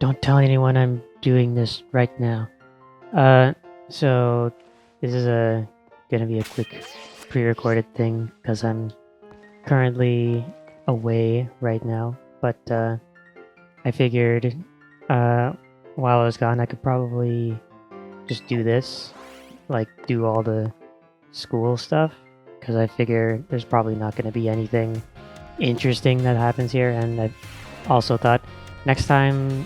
Don't tell anyone I'm doing this right now. So this is gonna be a quick pre-recorded thing because I'm currently away right now. But I figured while I was gone, I could probably just do this, like do all the school stuff, because I figure there's probably not going to be anything interesting that happens here. And I've also thought next time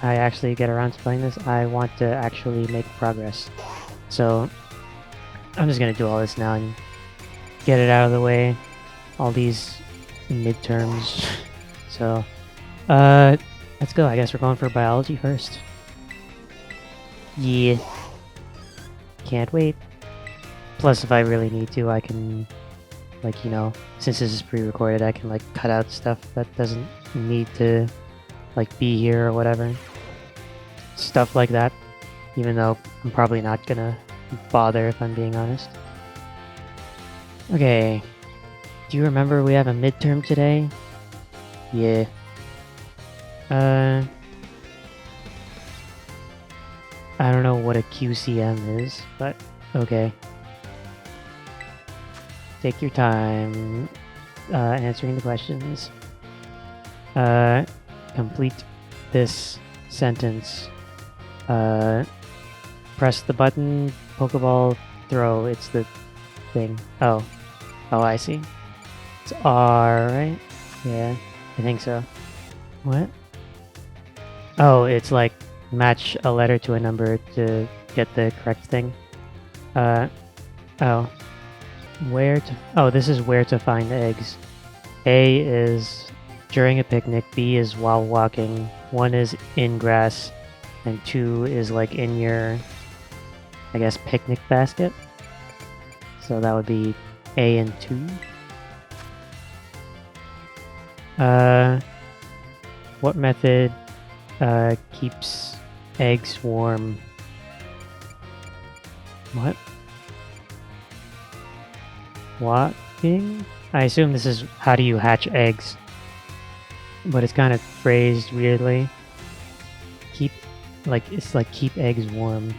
I actually get around to playing this, I want to actually make progress. So I'm just going to do all this now and get it out of the way. All these midterms. So let's go. I guess we're going for biology first. Yeah. Can't wait. Plus, if I really need to, I can, like, you know, since this is pre-recorded, I can, like, cut out stuff that doesn't need to, like, be here or whatever. Stuff like that. Even though I'm probably not gonna bother if I'm being honest. Okay. Do you remember we have a midterm today? Yeah. I don't know what a QCM is, but okay. Take your time answering the questions. Complete this sentence. Press the button, Pokeball, throw. It's the thing. Oh, I see. It's R, right? Yeah, I think so. What? Oh, it's like match a letter to a number to get the correct thing. Oh. This is where to find eggs. A is during a picnic, B is while walking, 1 is in grass, and 2 is like in your, I guess, picnic basket. So that would be A and 2. What method keeps eggs warm? What? Walking? I assume this is how do you hatch eggs, but it's kind of phrased weirdly. It's like keep eggs warm.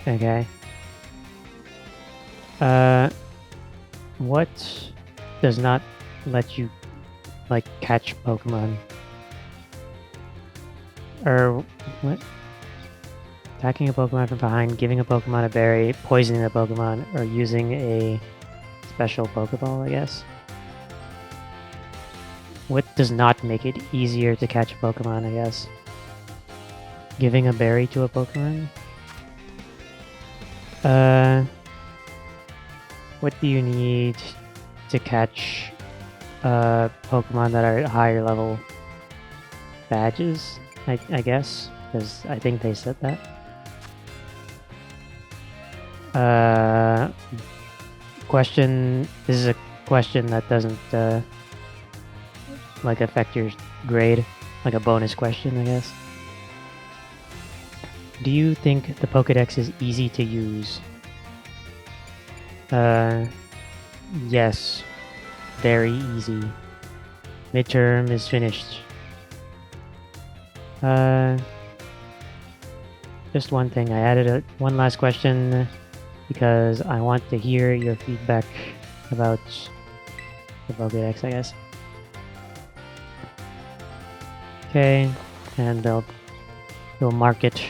Okay. What does not let you like catch Pokemon? Or what? Attacking a Pokemon from behind, giving a Pokemon a berry, poisoning a Pokemon, or using a special Pokeball, I guess. What does not make it easier to catch a Pokemon, I guess? Giving a berry to a Pokemon? What do you need to catch Pokemon that are at higher level? Badges, I guess, because I think they said that. Question. This is a question that doesn't like affect your grade, like a bonus question, I guess. Do you think the Pokédex is easy to use? Yes, very easy. Midterm is finished. Just one thing. I added one last question because I want to hear your feedback about the Pokédex, I guess. Okay, and they'll mark it.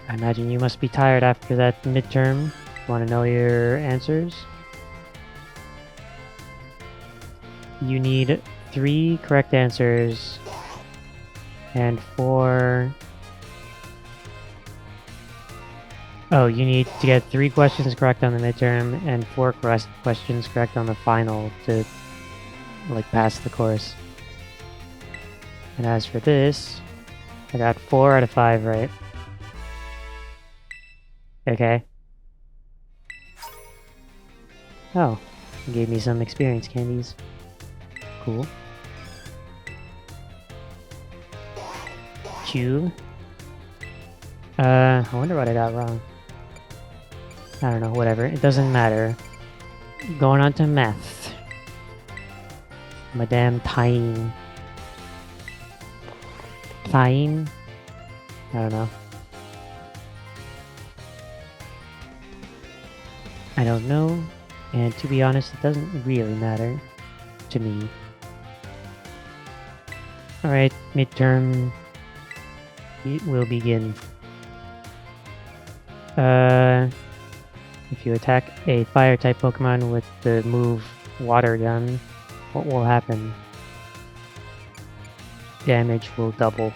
I imagine you must be tired after that midterm. Want to know your answers? You need 3 correct answers and 4... Oh, you need to get 3 questions correct on the midterm and 4 questions correct on the final to like pass the course. And as for this, I got 4 out of 5 right. Okay. Oh, you gave me some experience candies. Cool. Q. I wonder what I got wrong. I don't know, whatever. It doesn't matter. Going on to math. Madame Tyne. Tyne? I don't know. I don't know, and to be honest, it doesn't really matter to me. Alright, midterm will begin. If you attack a fire-type Pokemon with the move Water Gun, what will happen? Damage will double.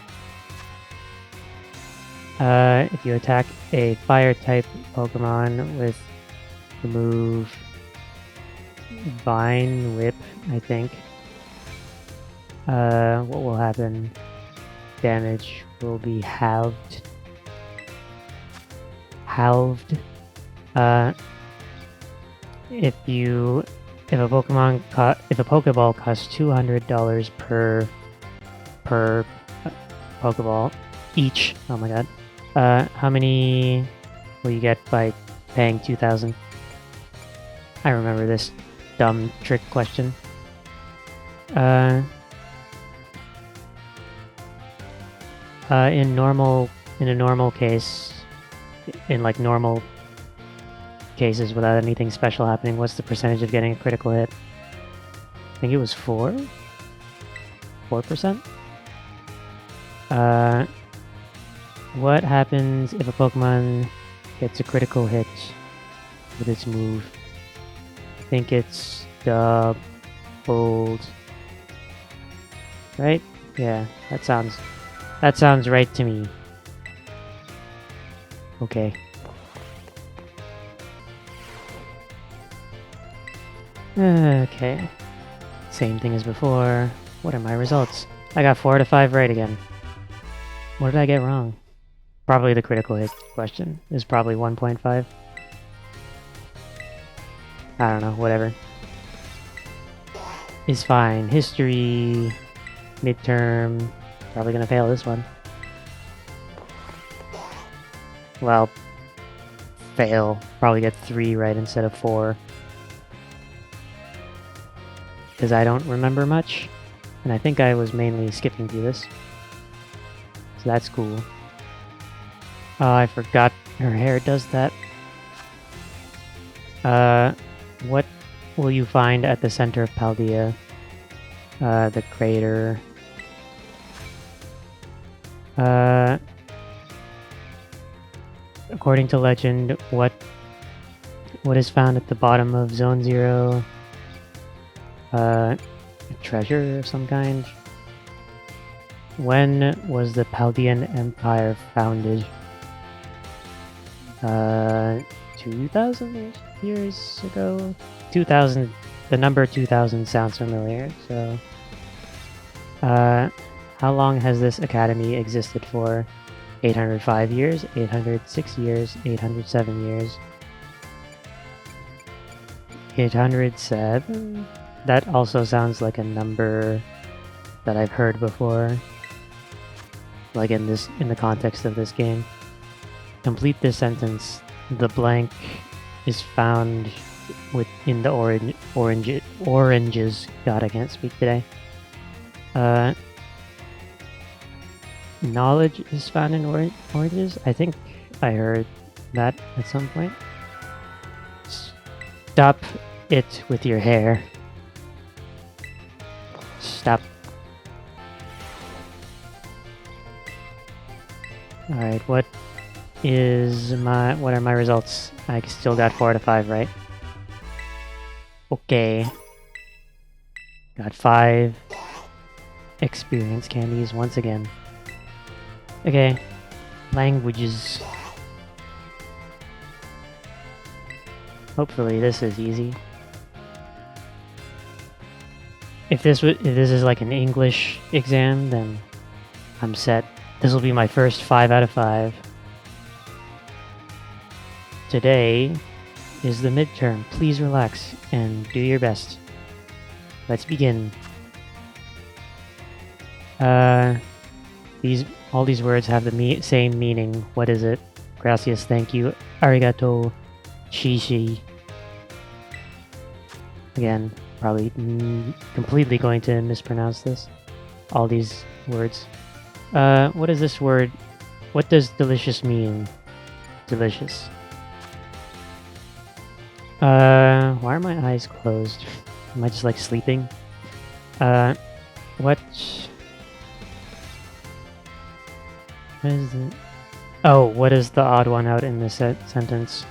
If you attack a fire-type Pokemon with the move Vine Whip, I think, what will happen? Damage will be halved. If a Pokeball costs $200 per Pokeball each. Oh my god. How many will you get by paying 2,000? I remember this dumb trick question. In a normal case, in like normal cases without anything special happening, what's the percentage of getting a critical hit? I think it was 4%? What happens if a Pokemon gets a critical hit with its move? I think it's doubled. Right? Yeah, that sounds right to me. Okay. Okay. Same thing as before. What are my results? I got 4 out of 5 right again. What did I get wrong? Probably the critical hit question is probably 1.5. I don't know, whatever. Is fine. History, midterm, probably gonna fail this one. Well, fail. Probably get 3 right instead of 4. Because I don't remember much, and I think I was mainly skipping through this. So that's cool. Oh, I forgot her hair does that. What will you find at the center of Paldea? The crater. According to legend, what is found at the bottom of Zone 0? A treasure of some kind? When was the Paldean Empire founded? 2,000 years ago? 2,000, the number 2,000 sounds familiar, so... how long has this academy existed for? 805 years, 806 years, 807 years. 807? That also sounds like a number that I've heard before. Like in the context of this game. Complete this sentence. The blank is found within the oranges. God, I can't speak today. Knowledge is found in oranges? I think I heard that at some point. Stop it with your hair. Stop. Alright, what are my results? I still got 4 out of 5, right? Okay. Got 5 experience candies once again. Okay. Languages. Hopefully this is easy. If this is like an English exam, then I'm set. This will be my first 5 out of 5. Today is the midterm. Please relax and do your best. Let's begin. All these words have the same meaning. What is it? Gracias, thank you. Arigato, shishi. Again, probably completely going to mispronounce this. All these words. What is this word? What does delicious mean? Delicious. Why are my eyes closed? Am I just like sleeping? What is it? Oh, what is the odd one out in this sentence?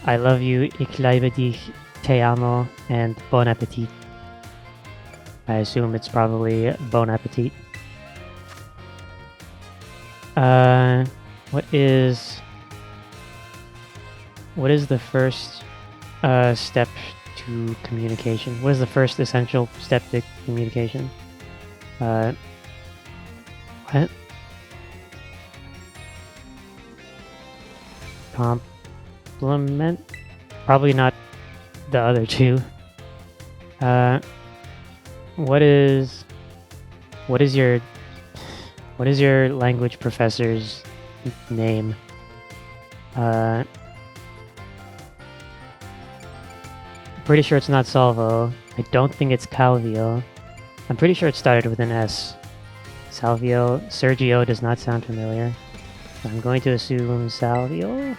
I love you, ich liebe dich, te amo, and bon appetit. I assume it's probably bon appetit. What is the first step to communication? What is the first essential step to communication? What? Compliment? Probably not the other two. What is your language professor's name? Pretty sure it's not Salvo. I don't think it's Calvio. I'm pretty sure it started with an S. Salvio. Sergio does not sound familiar. I'm going to assume Salvio.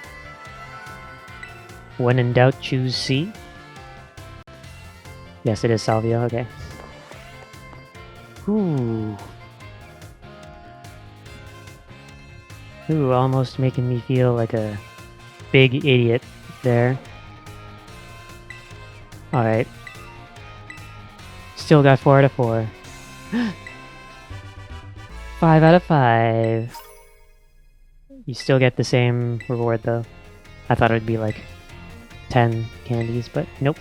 When in doubt, choose C. Yes, it is Salvio. Okay. Ooh. Ooh, almost making me feel like a big idiot there. Alright. Still got 4 out of 4. 5 out of 5. You still get the same reward though. I thought it would be like 10 candies, but nope.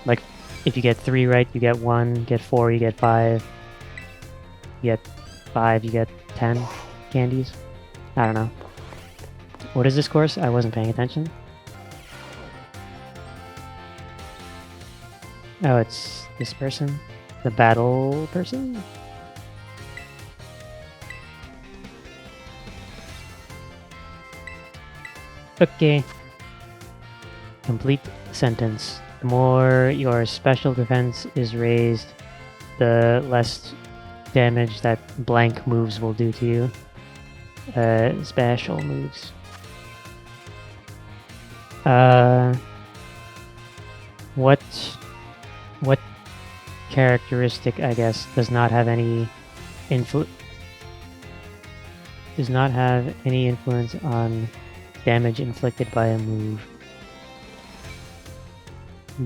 Like, if you get 3 right, you get 1. Get 4, you get 5. You get 5, you get 10 candies. I don't know. What is this course? I wasn't paying attention. Oh, it's this person? The battle person? Okay. Complete sentence. The more your special defense is raised, the less damage that blank moves will do to you. Special moves. What characteristic, I guess, does not have any influence on damage inflicted by a move?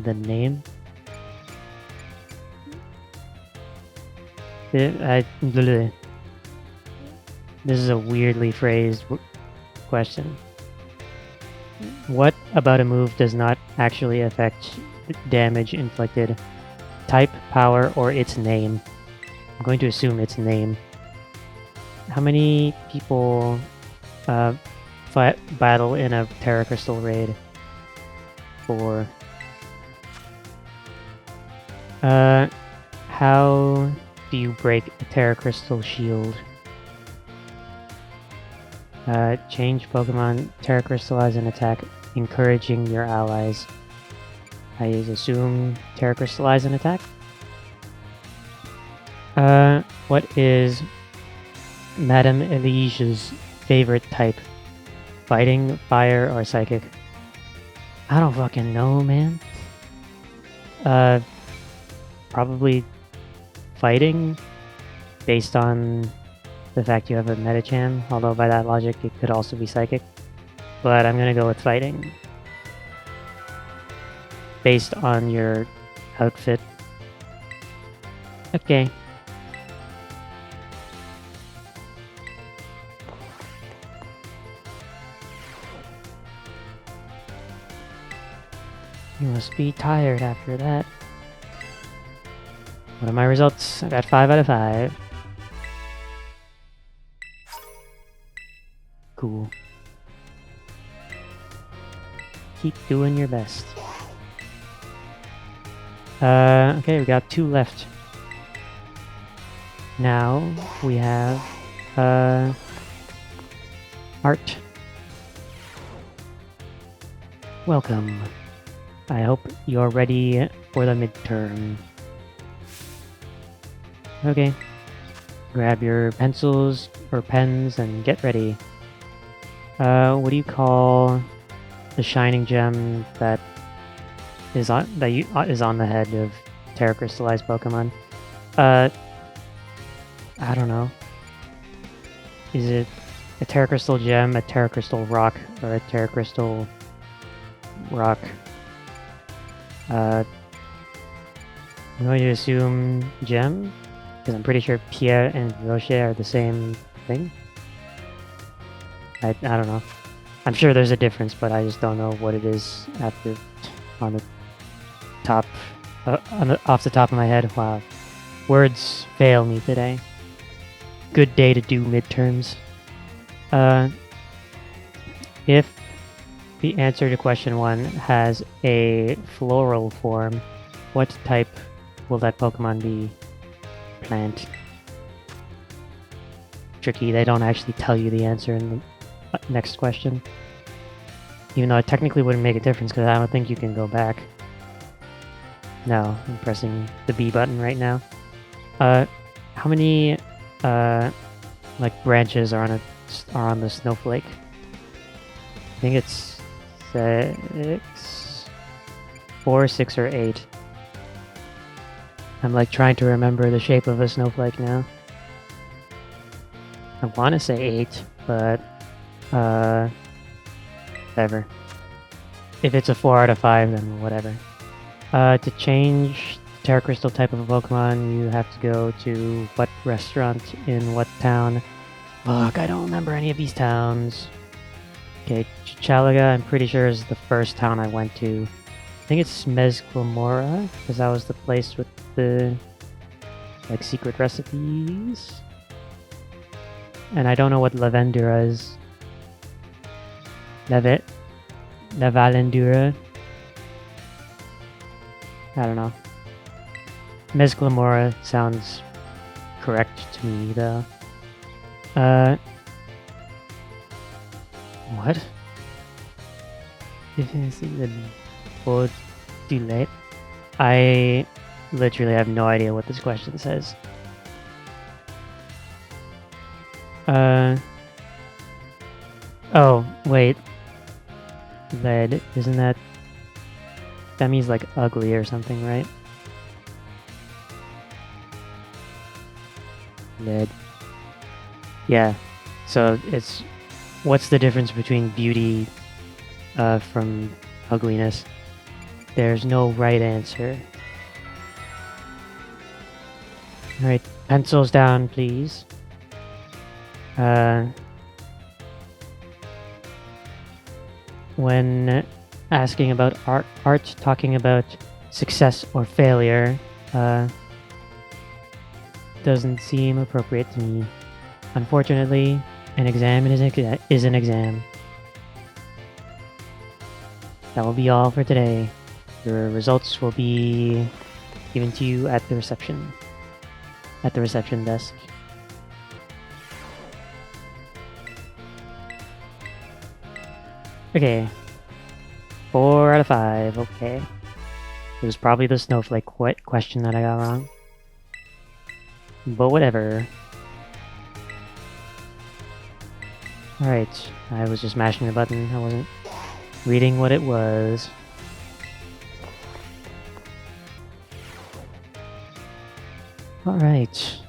The name? This is a weirdly phrased question. What about a move does not actually affect damage inflicted? Type, power, or its name? I'm going to assume its name. How many people battle in a Terra Crystal raid? 4. How do you break a Terra Crystal shield? Change Pokemon, Terra Crystallize an attack, encouraging your allies. I assume Terra Crystallize an attack. What is Madame Elige's favorite type? Fighting, fire, or psychic? I don't fucking know, man. Probably fighting, based on the fact you have a Medicham, although by that logic it could also be psychic. But I'm gonna go with fighting. Based on your outfit. Okay. You must be tired after that. What are my results? I got 5 out of 5. Cool. Keep doing your best. Okay, we got 2 left. Now we have art. Welcome. I hope you're ready for the midterm. Okay. Grab your pencils or pens and get ready. What do you call the shining gem that is on the head of Terra Crystallized Pokemon? I don't know. Is it a Terra Crystal gem, a Terra Crystal rock, or a Terra Crystal rock? I'm going to assume gem, because I'm pretty sure Pierre and Rocher are the same thing. I don't know. I'm sure there's a difference, but I just don't know what it is on the top, off the top of my head. Wow, words fail me today. Good day to do midterms. If the answer to question 1 has a floral form, what type will that Pokemon be? Plant. Tricky, they don't actually tell you the answer in the next question. Even though it technically wouldn't make a difference because I don't think you can go back. No, I'm pressing the B button right now. How many like branches are on the snowflake? I think it's 4, 6, or 8. I'm like trying to remember the shape of a snowflake now. I want to say 8, but whatever. If it's a 4 out of 5, then whatever. To change Terra Crystal type of a Pokemon, you have to go to what restaurant in what town? Fuck, I don't remember any of these towns. Okay, Chalaga, I'm pretty sure is the first town I went to. I think it's Mezclamora, because that was the place with the like secret recipes. And I don't know what Lavendura is. Lavalendura. I don't know. Mezclamora sounds correct to me, though. What? I literally have no idea what this question says. Oh, wait. Lead, isn't that... That means like ugly or something, right? Lead. Yeah, so it's... What's the difference between beauty from ugliness? There's no right answer. Alright, pencils down, please. When asking about art, talking about success or failure doesn't seem appropriate to me. Unfortunately, an exam is an exam. That will be all for today. Your results will be given to you at the reception desk. Okay. 4 out of 5, okay. It was probably the snowflake question that I got wrong. But whatever. Alright, I was just mashing the button, I wasn't reading what it was. Alright.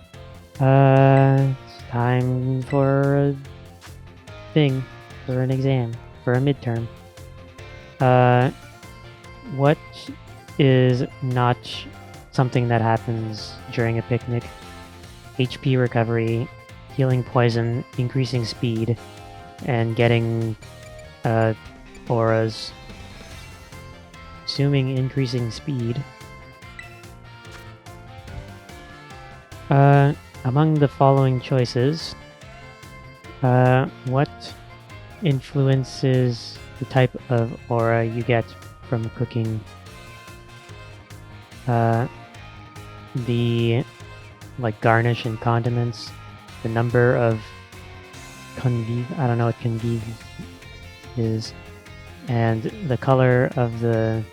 It's time for a thing, for an exam, for a midterm. What is not something that happens during a picnic? HP recovery, healing poison, increasing speed, and getting auras. Assuming increasing speed. Among the following choices, what influences the type of aura you get from cooking? The like garnish and condiments, the number of convive, I don't know what convive is, and the color of the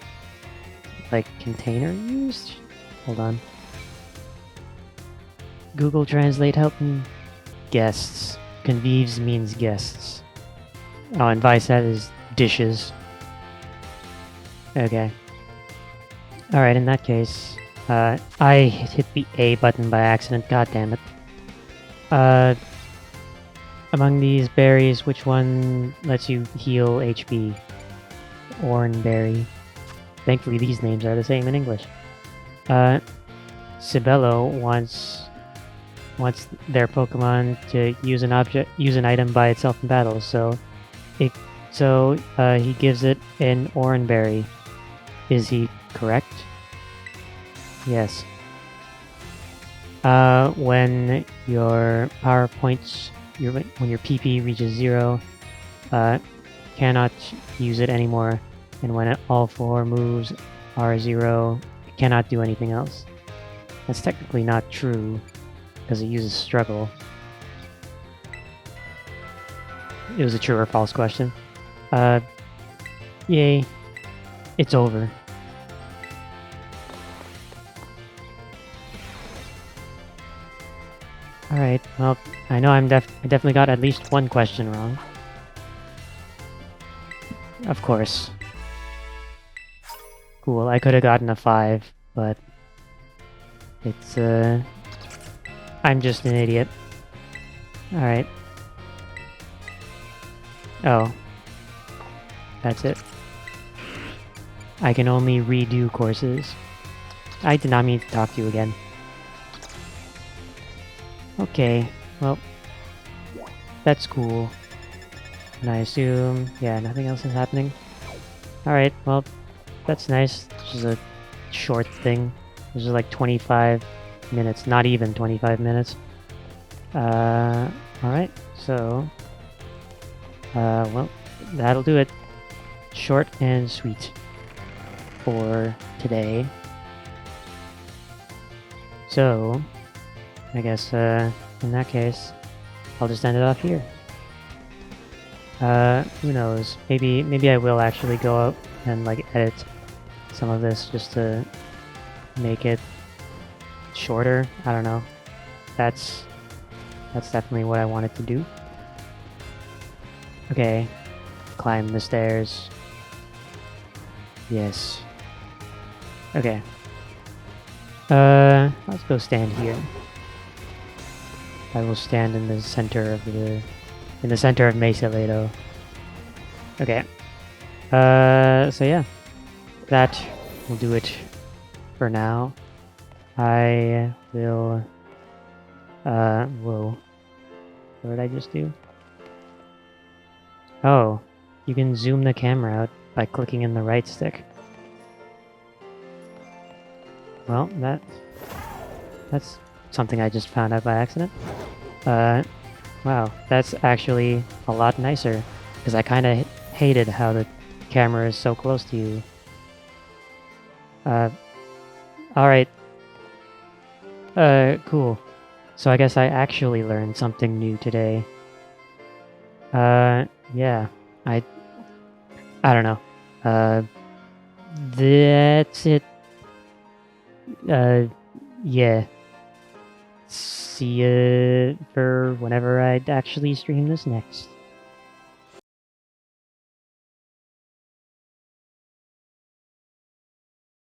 like container used? Hold on. Google Translate help me. Guests. Convives means guests. Oh, and Vicet is dishes. Okay. Alright, in that case, I hit the A button by accident, god damn it. Among these berries, which one lets you heal HP? Oranberry. Thankfully, these names are the same in English. Sibello wants their Pokemon to use an item by itself in battle, so he gives it an Oranberry. Is he correct? Yes. When your power points, when your PP reaches 0, cannot use it anymore, and when all 4 moves are 0, it cannot do anything else. That's technically not true, because it uses Struggle. It was a true or false question. Yay. It's over. Alright, well, I know I definitely got at least one question wrong. Of course. Cool, I could have gotten a 5, but it's, I'm just an idiot. Alright. Oh. That's it. I can only redo courses. I did not mean to talk to you again. Okay, well, that's cool. And I assume, yeah, nothing else is happening. Alright, well, that's nice. This is a short thing. This is like 25 minutes, not even 25 minutes. Alright, so, well, that'll do it. Short and sweet for today. So, I guess, in that case, I'll just end it off here. Who knows? Maybe I will actually go out and, like, edit some of this just to make it shorter. I don't know. That's definitely what I wanted to do. Okay. Climb the stairs. Yes. Okay. Let's go stand here. I will stand in the center of Mesa Ledo. Okay. So yeah. That will do it for now. I will whoa. What did I just do? Oh, you can zoom the camera out by clicking in the right stick. Well, that's something I just found out by accident. Wow, that's actually a lot nicer, because I kind of hated how the camera is so close to you. Alright. Cool. So I guess I actually learned something new today. Yeah. I don't know. That's it. Yeah. See ya for whenever I'd actually stream this next.